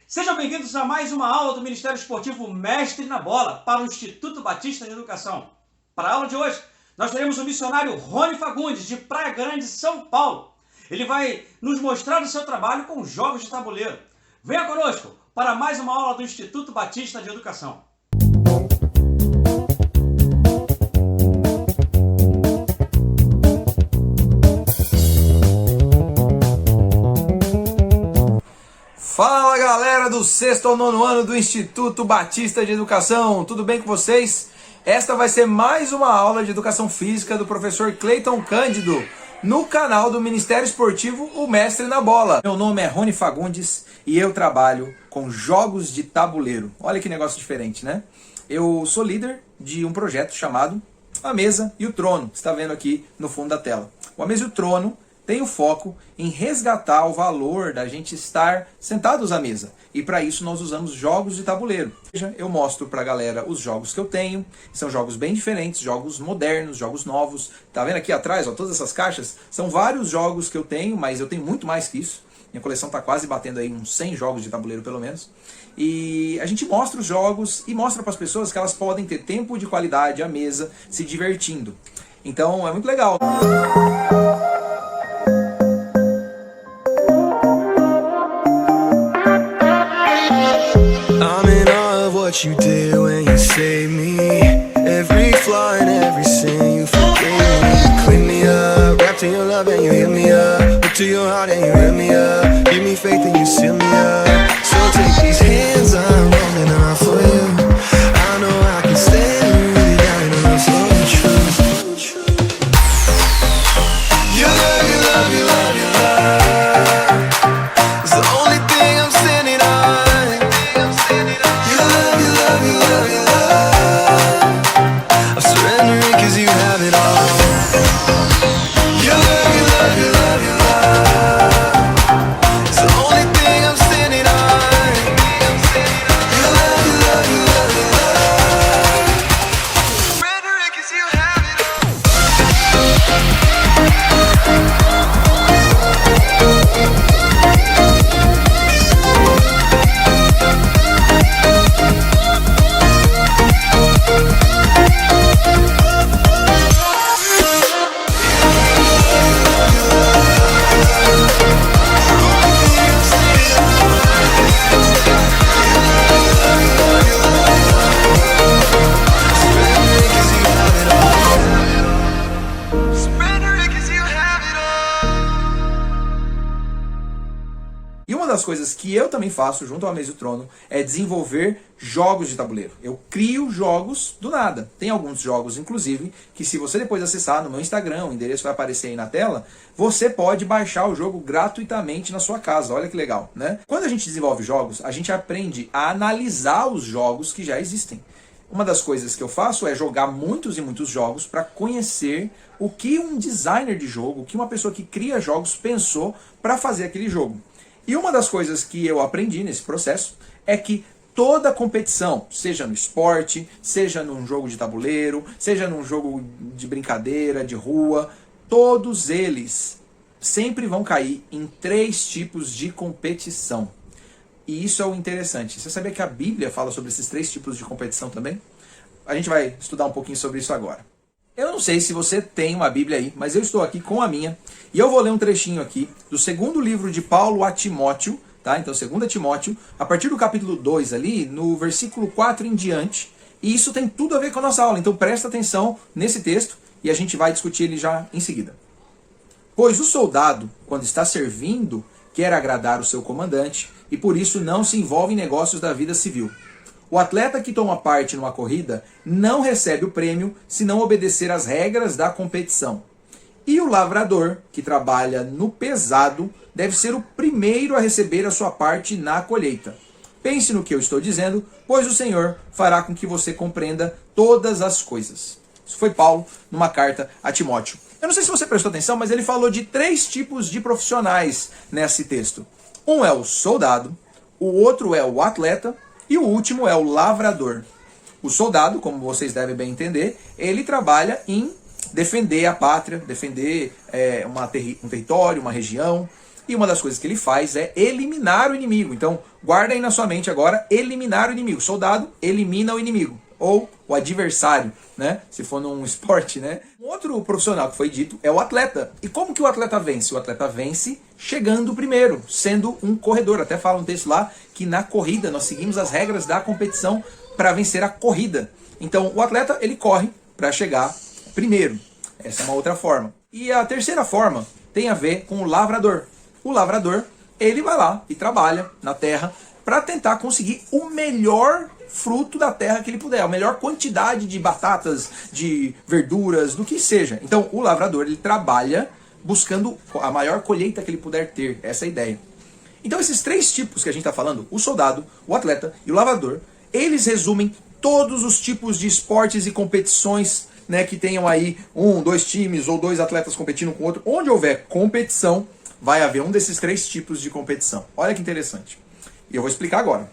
Sejam bem-vindos a mais uma aula do Ministério Esportivo Mestre na Bola para o Instituto Batista de Educação. Para a aula de hoje, nós teremos o missionário Rony Fagundes, de Praia Grande, São Paulo. Ele vai nos mostrar o seu trabalho com jogos de tabuleiro. Venha conosco para mais uma aula do Instituto Batista de Educação. Fala galera do 6º ao 9º ano do Instituto Batista de Educação, tudo bem com vocês? Esta vai ser mais uma aula de Educação Física do professor Cleiton Cândido, no canal do Ministério Esportivo O Mestre na Bola. Meu nome é Rony Fagundes e eu trabalho com jogos de tabuleiro. Olha que negócio diferente, né? Eu sou líder de um projeto chamado A Mesa e o Trono, que está vendo aqui no fundo da tela. O A Mesa e o Trono tem o foco em resgatar o valor da gente estar sentados à mesa. E para isso nós usamos jogos de tabuleiro. Eu mostro para a galera os jogos que eu tenho. São jogos bem diferentes, jogos modernos, jogos novos. Tá vendo aqui atrás, ó, todas essas caixas? São vários jogos que eu tenho, mas eu tenho muito mais que isso. Minha coleção está quase batendo aí uns 100 jogos de tabuleiro pelo menos. E a gente mostra os jogos e mostra para as pessoas que elas podem ter tempo de qualidade à mesa, se divertindo. Então é muito legal. What you did when you saved me, every flaw and every sin you forgave me. Clean me up, wrapped in your love and you heal me up. Look to your heart and you rev me up. Give me faith and you seal me up. So take these hands, I'm rolling out for you. I know I can stand with you down in the road, so true. Your love, your love, your love, your love is the only thing I'm standing on. I'm surrendering cause you have it all. Your love, your love, your love, your love is the only thing I'm standing on. Your love, your love, your love, your love. Surrendering cause you have it E uma das coisas que eu também faço junto ao Mesa e o Trono é desenvolver jogos de tabuleiro. Eu crio jogos do nada. Tem alguns jogos, inclusive, que se você depois acessar no meu Instagram, o endereço vai aparecer aí na tela, você pode baixar o jogo gratuitamente na sua casa. Olha que legal, né? Quando a gente desenvolve jogos, a gente aprende a analisar os jogos que já existem. Uma das coisas que eu faço é jogar muitos e muitos jogos para conhecer o que um designer de jogo, o que uma pessoa que cria jogos pensou para fazer aquele jogo. E uma das coisas que eu aprendi nesse processo é que toda competição, seja no esporte, seja num jogo de tabuleiro, seja num jogo de brincadeira, de rua, todos eles sempre vão cair em 3 tipos de competição. E isso é o interessante. Você sabia que a Bíblia fala sobre esses 3 tipos de competição também? A gente vai estudar um pouquinho sobre isso agora. Eu não sei se você tem uma Bíblia aí, mas eu estou aqui com a minha. E eu vou ler um trechinho aqui do 2º livro de Paulo a Timóteo, tá? Então 2 Timóteo, a partir do capítulo 2 ali, no versículo 4 em diante. E isso tem tudo a ver com a nossa aula, então presta atenção nesse texto e a gente vai discutir ele já em seguida. Pois o soldado, quando está servindo, quer agradar o seu comandante e por isso não se envolve em negócios da vida civil. O atleta que toma parte numa corrida não recebe o prêmio se não obedecer às regras da competição. E o lavrador, que trabalha no pesado, deve ser o primeiro a receber a sua parte na colheita. Pense no que eu estou dizendo, pois o Senhor fará com que você compreenda todas as coisas. Isso foi Paulo numa carta a Timóteo. Eu não sei se você prestou atenção, mas ele falou de 3 tipos de profissionais nesse texto. Um é o soldado, o outro é o atleta e o último é o lavrador. O soldado, como vocês devem bem entender, ele trabalha em defender a pátria, defender um território, uma região. E uma das coisas que ele faz é eliminar o inimigo. Então, guarda aí na sua mente agora, eliminar o inimigo. Soldado elimina o inimigo, ou o adversário, né? Se for num esporte, né? Um outro profissional que foi dito é o atleta. E como que o atleta vence? O atleta vence chegando primeiro, sendo um corredor. Até fala um texto lá que na corrida nós seguimos as regras da competição para vencer a corrida. Então, o atleta, ele corre para chegar primeiro. Essa é uma outra forma. E a terceira forma tem a ver com o lavrador. O lavrador, ele vai lá e trabalha na terra para tentar conseguir o melhor fruto da terra que ele puder, a melhor quantidade de batatas, de verduras, do que seja. Então, o lavrador, ele trabalha buscando a maior colheita que ele puder ter. Essa é a ideia. Então, esses três tipos que a gente está falando, o soldado, o atleta e o lavrador, eles resumem todos os tipos de esportes e competições, né, que tenham aí dois times ou dois atletas competindo com o outro. Onde houver competição, vai haver um desses três tipos de competição. Olha que interessante. E eu vou explicar agora.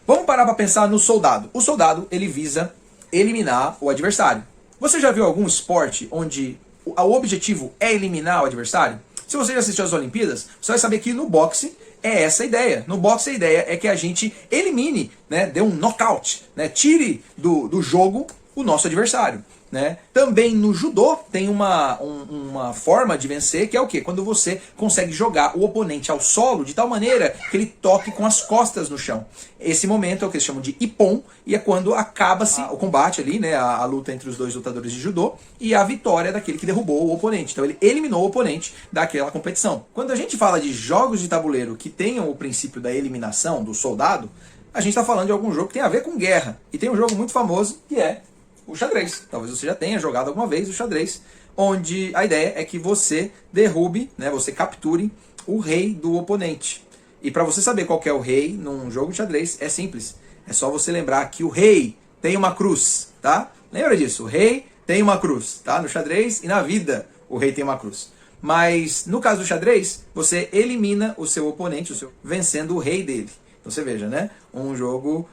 Vamos parar para pensar no soldado. O soldado, ele visa eliminar o adversário. Você já viu algum esporte onde o objetivo é eliminar o adversário? Se você já assistiu às Olimpíadas, você vai saber que no boxe é essa a ideia. No boxe a ideia é que a gente elimine, né, dê um knockout, né, tire do jogo o nosso adversário. Né? Também no judô tem uma forma de vencer, que é o quê? Quando você consegue jogar o oponente ao solo de tal maneira que ele toque com as costas no chão. Esse momento é o que eles chamam de ippon, e é quando acaba-se o combate ali, né, a luta entre os dois lutadores de judô, e a vitória daquele que derrubou o oponente. Então ele eliminou o oponente daquela competição. Quando a gente fala de jogos de tabuleiro que tenham o princípio da eliminação do soldado, a gente está falando de algum jogo que tem a ver com guerra. E tem um jogo muito famoso que é o xadrez. Talvez você já tenha jogado alguma vez o xadrez, onde a ideia é que você derrube, né, você capture o rei do oponente. E para você saber qual que é o rei num jogo de xadrez, é simples. É só você lembrar que o rei tem uma cruz, tá? Lembra disso? O rei tem uma cruz, tá? No xadrez e na vida o rei tem uma cruz. Mas no caso do xadrez, você elimina o seu oponente, vencendo o rei dele. Então você veja, né? Um jogo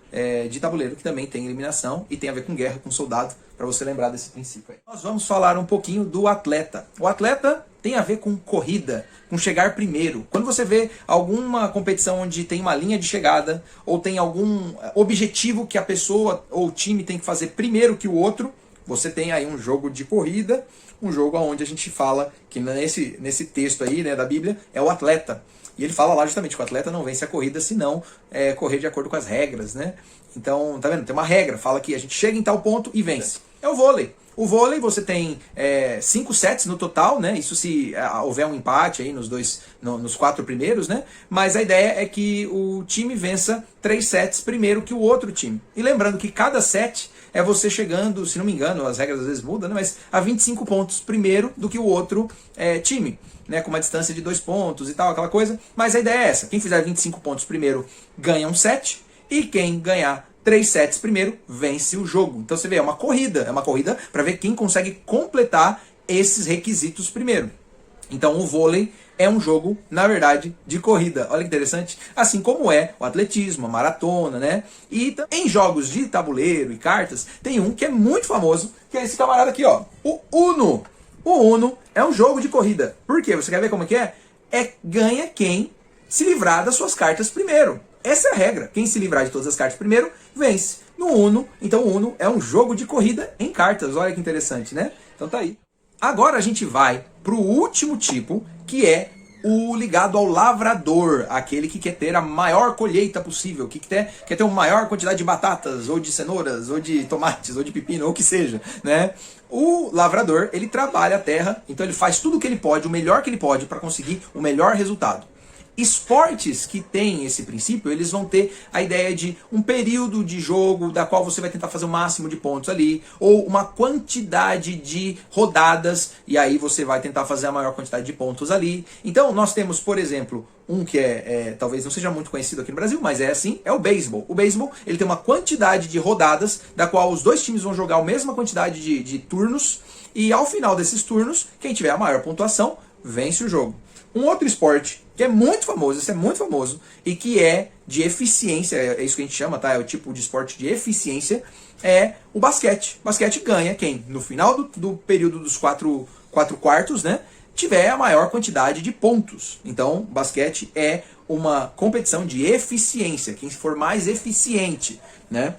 de tabuleiro que também tem eliminação e tem a ver com guerra, com soldado, para você lembrar desse princípio aí. Nós vamos falar um pouquinho do atleta. O atleta tem a ver com corrida, com chegar primeiro. Quando você vê alguma competição onde tem uma linha de chegada, ou tem algum objetivo que a pessoa ou o time tem que fazer primeiro que o outro, você tem aí um jogo de corrida, um jogo onde a gente fala que nesse texto aí, né, da Bíblia, é o atleta. E ele fala lá justamente que o atleta não vence a corrida se não correr de acordo com as regras, né? Então, tá vendo? Tem uma regra, fala que a gente chega em tal ponto e vence. É o vôlei. O vôlei você tem 5 sets no total, né? Isso se houver um empate aí nos 4 primeiros, né? Mas a ideia é que o time vença 3 sets primeiro que o outro time. E lembrando que cada set é você chegando, se não me engano, as regras às vezes mudam, né? Mas a 25 pontos primeiro do que o outro time. Né, com uma distância de 2 pontos e tal, aquela coisa. Mas a ideia é essa. Quem fizer 25 pontos primeiro ganha um set. E quem ganhar 3 sets primeiro vence o jogo. Então você vê, é uma corrida. É uma corrida para ver quem consegue completar esses requisitos primeiro. Então o vôlei é um jogo, na verdade, de corrida. Olha que interessante. Assim como é o atletismo, a maratona, né? E em jogos de tabuleiro e cartas, tem um que é muito famoso, que é esse camarada aqui, ó. O Uno. O Uno é um jogo de corrida. Por quê? Você quer ver como é que é? Ganha quem se livrar das suas cartas primeiro. Essa é a regra. Quem se livrar de todas as cartas primeiro, vence. No Uno, então o Uno é um jogo de corrida em cartas. Olha que interessante, né? Então tá aí. Agora a gente vai para o último tipo, que é o ligado ao lavrador, aquele que quer ter a maior colheita possível, que quer ter uma maior quantidade de batatas, ou de cenouras, ou de tomates, ou de pepino, ou o que seja, né? O lavrador, ele trabalha a terra, então ele faz tudo o que ele pode, o melhor que ele pode, para conseguir o melhor resultado. Esportes que têm esse princípio, eles vão ter a ideia de um período de jogo da qual você vai tentar fazer o máximo de pontos ali, ou uma quantidade de rodadas, e aí você vai tentar fazer a maior quantidade de pontos ali. Então nós temos, por exemplo, um que talvez não seja muito conhecido aqui no Brasil, mas é assim, é o beisebol. O beisebol, ele tem uma quantidade de rodadas, da qual os dois times vão jogar a mesma quantidade de turnos, e ao final desses turnos, quem tiver a maior pontuação, vence o jogo. Um outro esporte que é muito famoso, esse é muito famoso, e que é de eficiência, é isso que a gente chama, tá? É o tipo de esporte de eficiência, é o basquete. O basquete ganha quem? No final do período dos quatro quartos, né? tiver a maior quantidade de pontos. Então, basquete é uma competição de eficiência, quem for mais eficiente, né?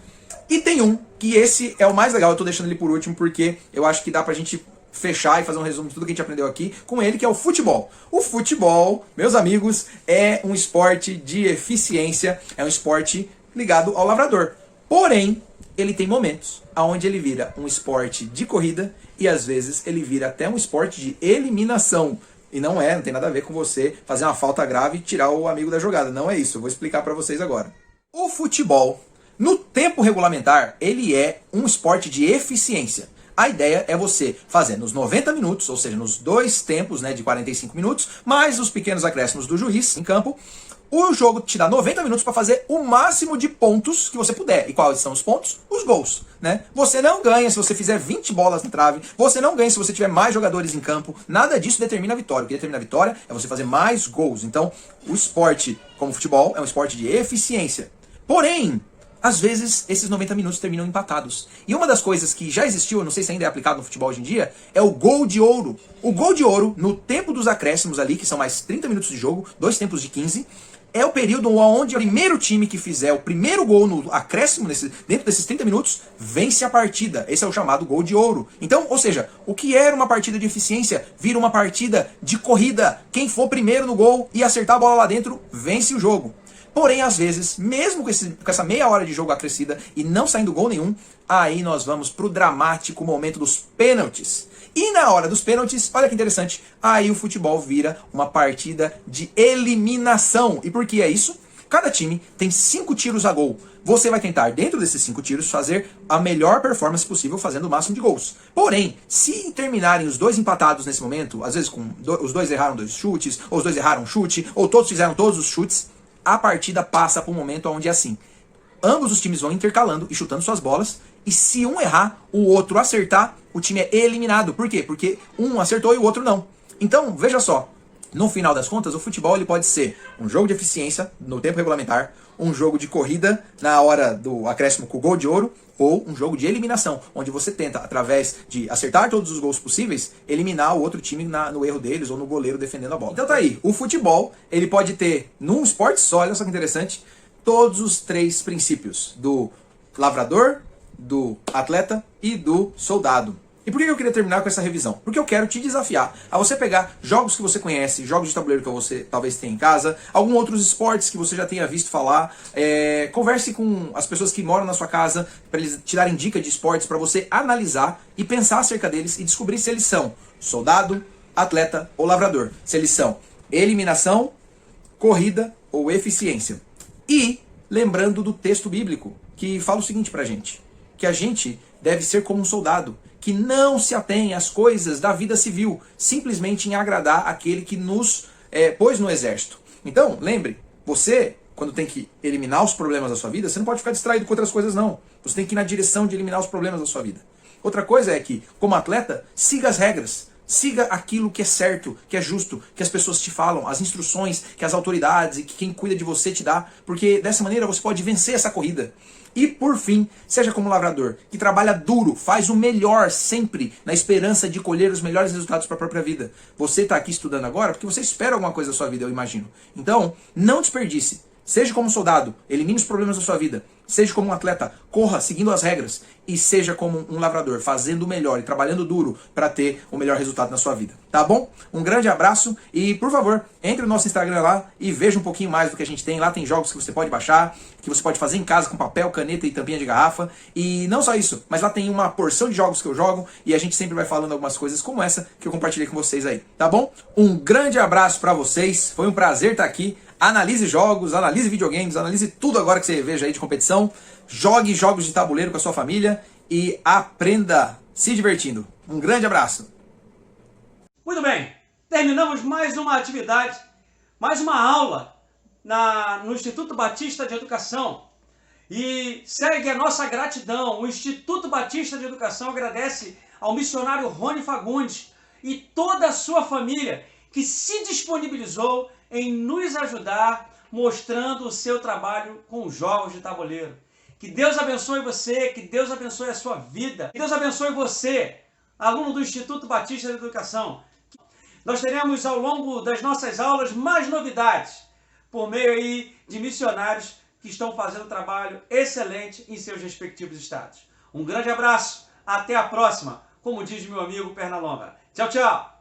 E tem um, que esse é o mais legal, eu tô deixando ele por último porque eu acho que dá pra gente fechar e fazer um resumo de tudo que a gente aprendeu aqui com ele, que é o futebol. O futebol, meus amigos, é um esporte de eficiência, é um esporte ligado ao lavrador. Porém, ele tem momentos onde ele vira um esporte de corrida e às vezes ele vira até um esporte de eliminação. E não tem nada a ver com você fazer uma falta grave e tirar o amigo da jogada. Não é isso, eu vou explicar para vocês agora. O futebol, no tempo regulamentar, ele é um esporte de eficiência. A ideia é você fazer nos 90 minutos, ou seja, nos dois tempos, né, de 45 minutos, mais os pequenos acréscimos do juiz em campo, o jogo te dá 90 minutos para fazer o máximo de pontos que você puder. E quais são os pontos? Os gols, né? Você não ganha se você fizer 20 bolas na trave, você não ganha se você tiver mais jogadores em campo, nada disso determina a vitória. O que determina a vitória é você fazer mais gols. Então, o esporte, como o futebol, é um esporte de eficiência. Porém, às vezes, esses 90 minutos terminam empatados. E uma das coisas que já existiu, eu não sei se ainda é aplicado no futebol hoje em dia, é o gol de ouro. O gol de ouro, no tempo dos acréscimos ali, que são mais 30 minutos de jogo, 2 tempos de 15, é o período onde o primeiro time que fizer o primeiro gol no acréscimo, dentro desses 30 minutos, vence a partida. Esse é o chamado gol de ouro. Então, ou seja, o que era uma partida de eficiência vira uma partida de corrida. Quem for primeiro no gol e acertar a bola lá dentro, vence o jogo. Porém, às vezes, mesmo com essa meia hora de jogo acrescida e não saindo gol nenhum, aí nós vamos pro dramático momento dos pênaltis. E na hora dos pênaltis, olha que interessante, aí o futebol vira uma partida de eliminação. E por que é isso? Cada time tem 5 tiros a gol. Você vai tentar, dentro desses 5 tiros, fazer a melhor performance possível, fazendo o máximo de gols. Porém, se terminarem os dois empatados nesse momento, às vezes os dois erraram 2 chutes, ou os dois erraram um chute, ou todos fizeram todos os chutes, a partida passa para um momento onde é assim. Ambos os times vão intercalando e chutando suas bolas, e se um errar, o outro acertar, o time é eliminado. Por quê? Porque um acertou e o outro não. Então, veja só, no final das contas, o futebol ele pode ser um jogo de eficiência no tempo regulamentar, um jogo de corrida na hora do acréscimo com o gol de ouro, ou um jogo de eliminação, onde você tenta, através de acertar todos os gols possíveis, eliminar o outro time no erro deles ou no goleiro defendendo a bola. Então tá aí, o futebol ele pode ter, num esporte só, olha só que interessante, todos os 3 princípios do lavrador, do atleta e do soldado. E por que eu queria terminar com essa revisão? Porque eu quero te desafiar a você pegar jogos que você conhece, jogos de tabuleiro que você talvez tenha em casa, alguns outros esportes que você já tenha visto falar, converse com as pessoas que moram na sua casa para eles te darem dicas de esportes para você analisar e pensar acerca deles e descobrir se eles são soldado, atleta ou lavrador. Se eles são eliminação, corrida ou eficiência. E lembrando do texto bíblico que fala o seguinte pra gente, que a gente deve ser como um soldado, que não se atém às coisas da vida civil, simplesmente em agradar aquele que nos pôs no exército. Então, lembre, você, quando tem que eliminar os problemas da sua vida, você não pode ficar distraído com outras coisas, não. Você tem que ir na direção de eliminar os problemas da sua vida. Outra coisa é que, como atleta, siga as regras. Siga aquilo que é certo, que é justo, que as pessoas te falam, as instruções que as autoridades e que quem cuida de você te dá, porque dessa maneira você pode vencer essa corrida. E por fim, seja como lavrador, que trabalha duro, faz o melhor sempre, na esperança de colher os melhores resultados para a própria vida. Você está aqui estudando agora porque você espera alguma coisa da sua vida, eu imagino. Então, não desperdice. Seja como um soldado, elimine os problemas da sua vida. Seja como um atleta, corra seguindo as regras. E seja como um lavrador, fazendo o melhor e trabalhando duro para ter o melhor resultado na sua vida. Tá bom? Um grande abraço e, por favor, entre no nosso Instagram lá e veja um pouquinho mais do que a gente tem. Lá tem jogos que você pode baixar, que você pode fazer em casa com papel, caneta e tampinha de garrafa. E não só isso, mas lá tem uma porção de jogos que eu jogo e a gente sempre vai falando algumas coisas como essa que eu compartilhei com vocês aí. Tá bom? Um grande abraço para vocês. Foi um prazer estar aqui. Analise jogos, analise videogames, analise tudo agora que você veja aí de competição. Jogue jogos de tabuleiro com a sua família e aprenda se divertindo. Um grande abraço. Muito bem, terminamos mais uma atividade, mais uma aula no Instituto Batista de Educação. E segue a nossa gratidão. O Instituto Batista de Educação agradece ao missionário Rony Fagundes e toda a sua família que se disponibilizou em nos ajudar, mostrando o seu trabalho com jogos de tabuleiro. Que Deus abençoe você, que Deus abençoe a sua vida, que Deus abençoe você, aluno do Instituto Batista de Educação. nós teremos ao longo das nossas aulas mais novidades, por meio aí de missionários que estão fazendo um trabalho excelente em seus respectivos estados. Um grande abraço, até a próxima, como diz meu amigo Pernalonga. Tchau, tchau!